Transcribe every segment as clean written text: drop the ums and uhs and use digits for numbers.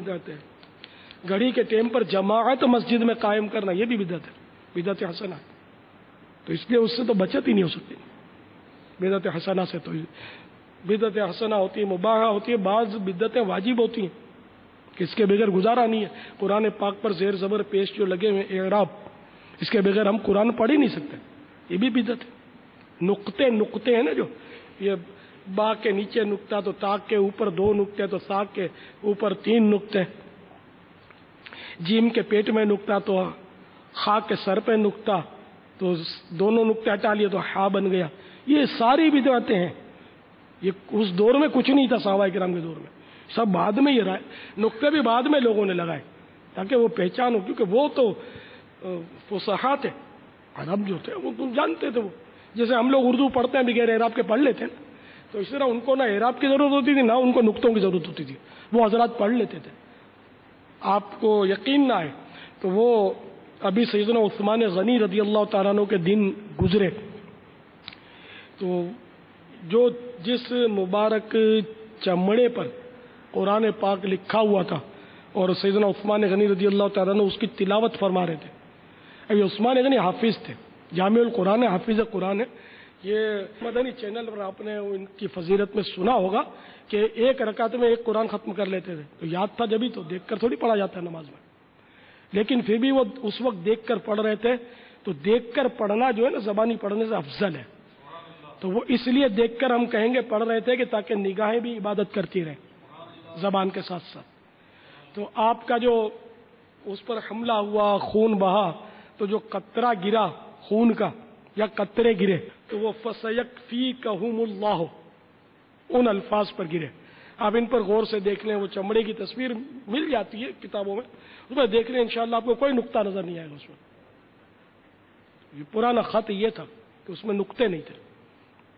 بدعت ہے. گھڑی کے ٹائم پر جماعت مسجد میں قائم کرنا یہ بھی بدعت ہے، بدعت حسنہ ہے. تو اس لیے اس سے تو بچت ہی نہیں ہو سکتی. بدعت حسنہ سے تو بدعت حسنہ ہوتی ہے، مباحہ ہوتی ہے، بعض بدعتیں واجب ہوتی ہیں کہ اس کے بغیر گزارا نہیں ہے. قرآن پاک پر زیر زبر پیش جو لگے ہوئے اعراب، اس کے بغیر ہم قرآن پڑھ ہی نہیں سکتے، یہ بھی بدعت ہے. نقطے ہیں نا، جو یہ با کے نیچے نقطہ تو تا کے اوپر 2 نقطے تو سا کے اوپر 3 نقطے، جیم کے پیٹ میں نقطہ تو خا کے سر پہ نقطہ، تو دونوں نقطے ہٹا لیے تو ہا بن گیا. یہ ساری بدعتیں ہیں. یہ اس دور میں کچھ نہیں تھا، صحابہ کرام کے دور میں سب بعد میں یہ رائے نقطے بھی بعد میں لوگوں نے لگائے تاکہ وہ پہچان ہو، کیونکہ وہ تو فصحا تھے، عرب جو تھے وہ تم جانتے تھے. وہ جیسے ہم لوگ اردو پڑھتے ہیں بغیر اعراب کے پڑھ لیتے ہیں، تو اس طرح ان کو نہ اعراب کی ضرورت ہوتی تھی نہ ان کو نقطوں کی ضرورت ہوتی تھی، وہ حضرات پڑھ لیتے تھے. آپ کو یقین نہ آئے تو وہ ابھی سیدنا عثمان غنی رضی اللہ تعالیٰ عنہ کے دن گزرے، تو جو جس مبارک چمڑے پر قرآن پاک لکھا ہوا تھا اور سیدنا عثمان غنی رضی اللہ تعالیٰ عنہ اس کی تلاوت فرما رہے تھے. ابھی عثمان غنی حافظ تھے، جامع القرآن ہے، حافظ قرآن ہے. یہ مدنی چینل پر آپ نے ان کی فضیلت میں سنا ہوگا کہ ایک رکعت میں ایک قرآن ختم کر لیتے تھے. تو یاد تھا جبھی، تو دیکھ کر تھوڑی پڑھا جاتا ہے نماز میں، لیکن پھر بھی وہ اس وقت دیکھ کر پڑھ رہے تھے. تو دیکھ کر پڑھنا جو ہے نا زبانی پڑھنے سے افضل ہے. تو وہ اس لیے دیکھ کر ہم کہیں گے پڑھ رہے تھے کہ تاکہ نگاہیں بھی عبادت کرتی رہیں زبان کے ساتھ ساتھ. تو آپ کا جو اس پر حملہ ہوا، خون بہا، تو جو قطرہ گرا خون کا یا قطرے گرے تو وہ فَسَيَكْفِيكَهُمُ اللَّهُ ان الفاظ پر گرے. آپ ان پر غور سے دیکھ لیں، وہ چمڑے کی تصویر مل جاتی ہے کتابوں میں، اس میں دیکھ لیں انشاءاللہ آپ کو کوئی نقطہ نظر نہیں آئے گا. اس میں یہ پرانا خط یہ تھا کہ اس میں نقطے نہیں تھے.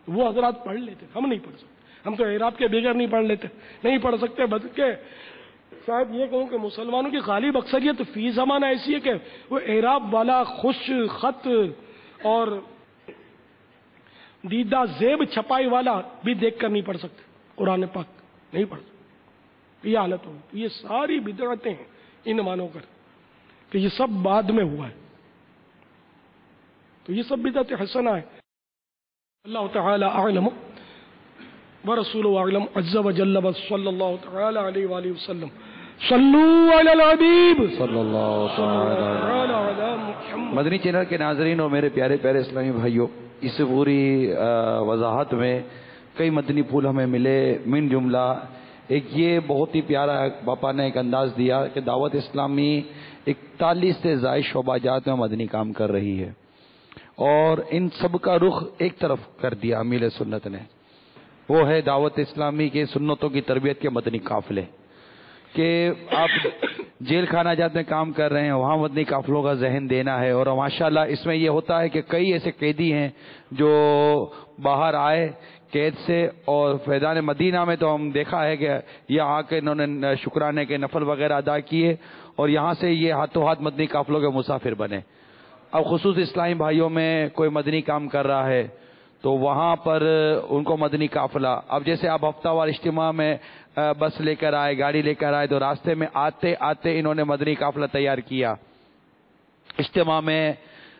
وہ حضرات پڑھ لیتے، ہم نہیں پڑھ سکتے. ہم تو اعراب کے بغیر نہیں پڑھ لیتے، نہیں پڑھ سکتے. بلکہ شاید یہ کہوں کہ مسلمانوں کی غالب اکثریت فی زمانہ ایسی ہے کہ وہ اعراب والا خوش خط اور دیدہ زیب چھپائی والا بھی دیکھ کر نہیں پڑھ سکتے، قرآن پاک نہیں پڑھ سکتے. یہ حالت ہوگی. یہ ساری بدعتیں ہیں ان مانو کر کہ یہ سب بعد میں ہوا ہے. تو یہ سب بدعت حسنہ ہے. اللہ تعالی اعلم ورسولہ اعلم عز وجل صلی اللہ تعالی علیہ وآلہ وسلم. صلو علی الحبیب صلی اللہ تعالی علی محمد. مدنی چینل کے ناظرین اور میرے پیارے پیارے اسلامی بھائیوں، اس پوری وضاحت میں کئی مدنی پھول ہمیں ملے. من جملہ ایک یہ بہت ہی پیارا باپا نے ایک انداز دیا کہ دعوت اسلامی 41 سے زائد شعبہ جات میں مدنی کام کر رہی ہے، اور ان سب کا رخ ایک طرف کر دیا امیل سنت نے. وہ ہے دعوت اسلامی کے سنتوں کی تربیت کے مدنی قافلے. کہ آپ جیل خانہ جات میں کام کر رہے ہیں، وہاں مدنی قافلوں کا ذہن دینا ہے. اور ماشاءاللہ اس میں یہ ہوتا ہے کہ کئی ایسے قیدی ہیں جو باہر آئے قید سے، اور فیضان مدینہ میں تو ہم دیکھا ہے کہ یہاں آ کے انہوں نے شکرانے کے نفل وغیرہ ادا کیے، اور یہاں سے یہ ہاتھوں ہاتھ مدنی قافلوں کے مسافر بنے. اب خصوص اسلامی بھائیوں میں کوئی مدنی کام کر رہا ہے تو وہاں پر ان کو مدنی قافلہ، اب جیسے آپ ہفتہ وار اجتماع میں بس لے کر آئے، گاڑی لے کر آئے، تو راستے میں آتے آتے انہوں نے مدنی قافلہ تیار کیا. اجتماع میں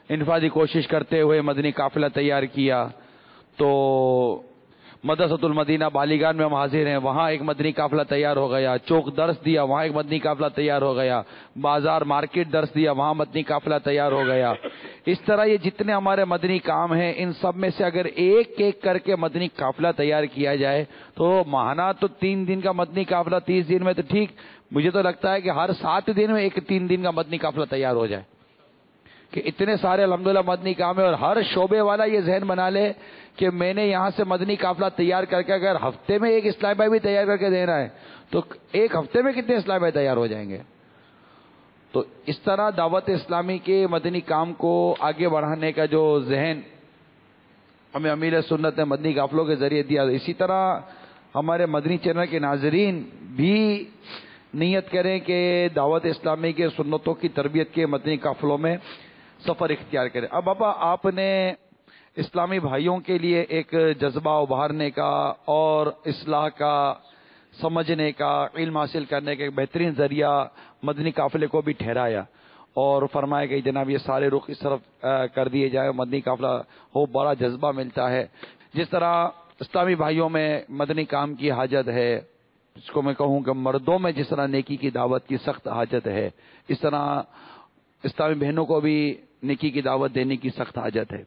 انفرادی کوشش کرتے ہوئے مدنی قافلہ تیار کیا. تو مدرسۃ المدینہ بالیگان میں ہم حاضر ہیں، وہاں ایک مدنی قافلہ تیار ہو گیا. چوک درس دیا، وہاں ایک مدنی قافلہ تیار ہو گیا. بازار مارکیٹ درس دیا، وہاں مدنی قافلہ تیار ہو گیا. اس طرح یہ جتنے ہمارے مدنی کام ہیں ان سب میں سے اگر ایک ایک کر کے مدنی قافلہ تیار کیا جائے تو ماہانہ تو 3 دن کا مدنی قافلہ 30 دن میں تو ٹھیک، مجھے تو لگتا ہے کہ ہر 7 دن میں ایک 3 دن کا مدنی قافلہ تیار ہو جائے. کہ اتنے سارے الحمدللہ مدنی کام ہے، اور ہر شعبے والا یہ ذہن بنا لے کہ میں نے یہاں سے مدنی قافلہ تیار کر کے اگر ہفتے میں ایک اسلامی بھائی بھی تیار کر کے دینا ہے تو ایک ہفتے میں کتنے اسلامی بھائی تیار ہو جائیں گے. تو اس طرح دعوت اسلامی کے مدنی کام کو آگے بڑھانے کا جو ذہن ہمیں امیر سنت نے مدنی قافلوں کے ذریعے دیا، اسی طرح ہمارے مدنی چینل کے ناظرین بھی نیت کریں کہ دعوت اسلامی کے سنتوں کی تربیت کے مدنی قافلوں میں سفر اختیار کریں. اب بابا آپ نے اسلامی بھائیوں کے لیے ایک جذبہ ابھارنے کا اور اصلاح کا سمجھنے کا، علم حاصل کرنے کا ایک بہترین ذریعہ مدنی قافلے کو بھی ٹھہرایا، اور فرمایا کہ جناب یہ سارے رخ اس طرف کر دیے جائے، مدنی قافلہ ہو، بڑا جذبہ ملتا ہے۔ جس طرح اسلامی بھائیوں میں مدنی کام کی حاجت ہے، اس کو میں کہوں کہ مردوں میں جس طرح نیکی کی دعوت کی سخت حاجت ہے، اس طرح اسلامی بہنوں کو بھی نیکی کی دعوت دینے کی سخت حاجت ہے،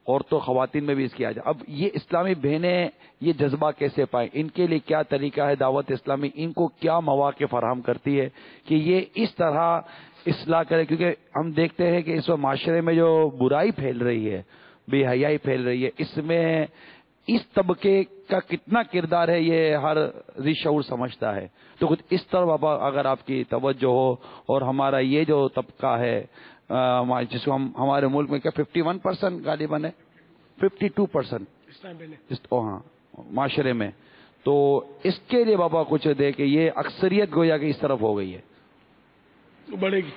اور تو خواتین میں بھی اس کی حاجت۔ اب یہ اسلامی بہنیں یہ جذبہ کیسے پائیں، ان کے لیے کیا طریقہ ہے دعوت اسلامی، ان کو کیا مواقع فراہم کرتی ہے کہ یہ اس طرح اصلاح کرے؟ کیونکہ ہم دیکھتے ہیں کہ اس وقت معاشرے میں جو برائی پھیل رہی ہے، بے حیائی پھیل رہی ہے، اس میں اس طبقے کا کتنا کردار ہے یہ ہر ذی شعور سمجھتا ہے۔ تو کچھ اس طرح اگر آپ کی توجہ ہو، اور ہمارا یہ جو طبقہ ہے جس کو ہم ہمارے ملک میں کیا 51% غالباً ہے، 52% ہاں معاشرے میں، تو اس کے لیے بابا کچھ دے کہ یہ اکثریت گویا کہ اس طرف ہو گئی ہے، بڑھے گی،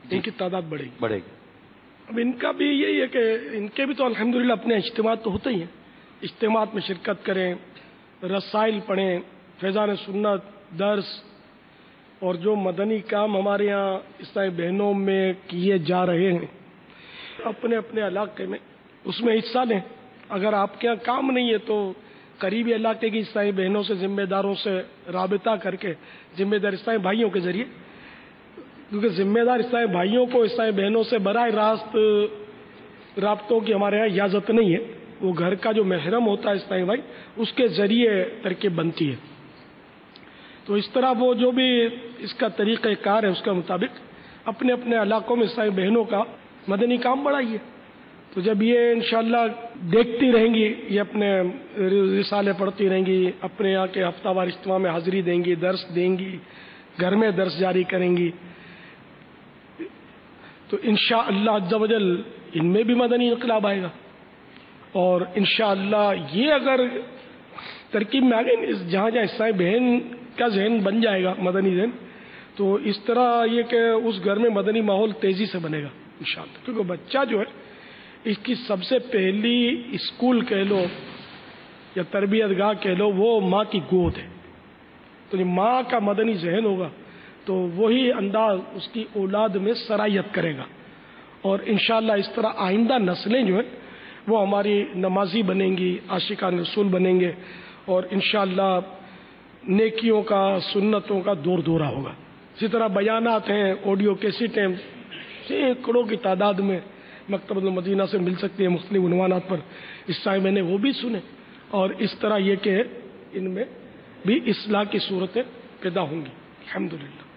ان کی تعداد بڑھے گی۔ اب ان کا بھی یہی ہے کہ ان کے بھی تو الحمدللہ اپنے اجتماعات تو ہوتے ہی ہیں، اجتماعات میں شرکت کریں، رسائل پڑھیں، فیضان سنت، درس، اور جو مدنی کام ہمارے یہاں اسلامی بہنوں میں کیے جا رہے ہیں اپنے اپنے علاقے میں اس میں حصہ لیں۔ اگر آپ کے یہاں کام نہیں ہے تو قریبی علاقے کی اسلامی بہنوں سے، ذمہ داروں سے رابطہ کر کے، ذمہ دار اسلامی بھائیوں کے ذریعے، کیونکہ ذمہ دار اسلامی بھائیوں کو اسلامی بہنوں سے براہ راست رابطوں کی ہمارے یہاں اجازت نہیں ہے، وہ گھر کا جو محرم ہوتا ہے اسلامی بھائی، اس کے ذریعے ترکیب بنتی ہے۔ تو اس طرح وہ جو بھی اس کا طریقہ کار ہے اس کے مطابق اپنے اپنے علاقوں میں اسلامی بہنوں کا مدنی کام بڑھائیے۔ تو جب یہ انشاءاللہ دیکھتی رہیں گی، یہ اپنے رسالے پڑھتی رہیں گی، اپنے یہاں کے ہفتہ وار اجتماع میں حاضری دیں گی، درس دیں گی، گھر میں درس جاری کریں گی، تو انشاءاللہ عز و جل ان میں بھی مدنی انقلاب آئے گا۔ اور انشاءاللہ یہ اگر ترکیب میں آگے جہاں جہاں اسلامی بہن کا ذہن بن جائے گا، مدنی ذہن، تو اس طرح یہ کہ اس گھر میں مدنی ماحول تیزی سے بنے گا انشاءاللہ، کیونکہ بچہ جو ہے اس کی سب سے پہلی اسکول کہہ لو یا تربیت گاہ کہہ لو، وہ ماں کی گود ہے۔ تو جب ماں کا مدنی ذہن ہوگا تو وہی انداز اس کی اولاد میں سرایت کرے گا، اور انشاءاللہ اس طرح آئندہ نسلیں جو ہیں وہ ہماری نمازی بنیں گی، عاشقان رسول بنیں گے، اور انشاءاللہ نیکیوں کا، سنتوں کا دور دورہ ہوگا۔ اسی طرح بیانات ہیں، آڈیو کیسٹیں سینکڑوں کی تعداد میں مکتبۃ المدینہ سے مل سکتی ہیں مختلف عنوانات پر، اس ٹائم میں نے وہ بھی سنے، اور اس طرح یہ کہ ان میں بھی اصلاح کی صورتیں پیدا ہوں گی الحمدللہ۔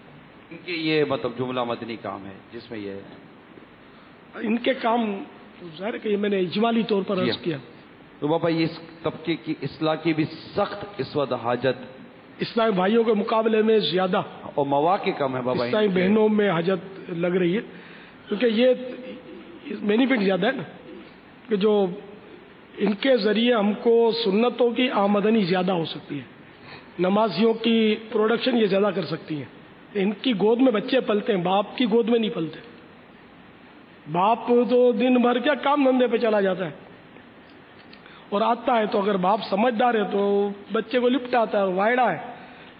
ان کے یہ مطلب جملہ مدنی کام ہے جس میں یہ ان کے کام ظاہر کہ یہ میں نے اجمالی طور پر عرض کیا۔ تو بابا یہ اس طبقے کی اصلاح کی بھی سخت اس وقت حاجت اسلامی بھائیوں کے مقابلے میں زیادہ، اور مواقع کم ہے بابا، اسلامی بہنوں میں حاجت لگ رہی ہے، کیونکہ یہ بینیفٹ زیادہ ہے نا، کہ جو ان کے ذریعے ہم کو سنتوں کی آمدنی زیادہ ہو سکتی ہے، نمازیوں کی پروڈکشن یہ زیادہ کر سکتی ہیں۔ ان کی گود میں بچے پلتے ہیں، باپ کی گود میں نہیں پلتے۔ باپ تو دن بھر کیا کام دھندے پہ چلا جاتا ہے، اور آتا ہے تو اگر باپ سمجھدار ہے تو بچے کو لپٹاتا ہے، وائڑا ہے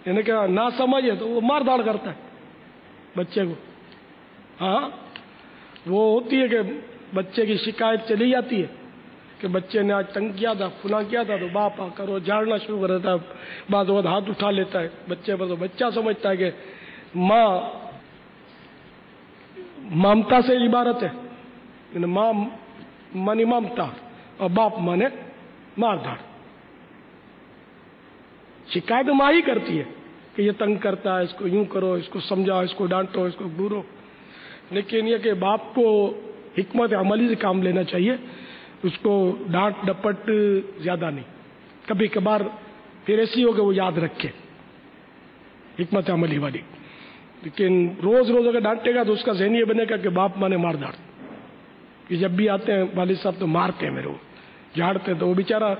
یعنی کہ نہ سمجھ ہے تو وہ مار داڑ کرتا ہے بچے کو۔ ہاں وہ ہوتی ہے کہ بچے کی شکایت چلی جاتی ہے کہ بچے نے آج تنگ کیا تھا، فلاں کیا تھا، تو باپ آ کر وہ جھاڑنا شروع کر دیتا ہے، بعض وقت ہاتھ اٹھا لیتا ہے بچے پر، تو بچہ سمجھتا ہے کہ ماں ممتا سے عبارت ہے، یعنی ماں مانی ممتا اور باپ مانے مار دھاڑ۔ شکایت ماں ہی کرتی ہے کہ یہ تنگ کرتا ہے، اس کو یوں کرو، اس کو سمجھاؤ، اس کو ڈانٹو، اس کو بورو، لیکن یہ کہ باپ کو حکمت عملی سے کام لینا چاہیے، اس کو ڈانٹ ڈپٹ زیادہ نہیں، کبھی کبھار پھر ایسی ہو کہ وہ یاد رکھے حکمت عملی والی، لیکن روز روز اگر ڈانٹے گا تو اس کا ذہن یہ بنے گا کہ باپ مانے مار داڑ، کہ جب بھی آتے ہیں والد صاحب تو مارتے ہیں میرے کو، جھاڑتے ہیں، تو وہ بیچارہ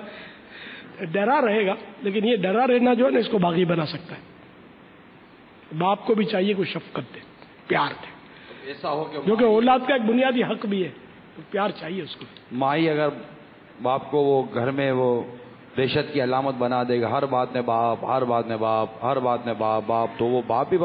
ڈرا رہے گا، لیکن یہ ڈرا رہنا جو ہے نا اس کو باغی بنا سکتا ہے۔ باپ کو بھی چاہیے کوئی شفقت دے، پیار دے، ایسا ہو کہ جو کہ اولاد کا ایک بنیادی حق بھی ہے، تو پیار چاہیے اس کو۔ مائی اگر باپ کو وہ گھر میں وہ دہشت کی علامت بنا دے گا، ہر بات میں باپ، ہر بات میں باپ، ہر بات میں باپ باپ، تو وہ باپ بھی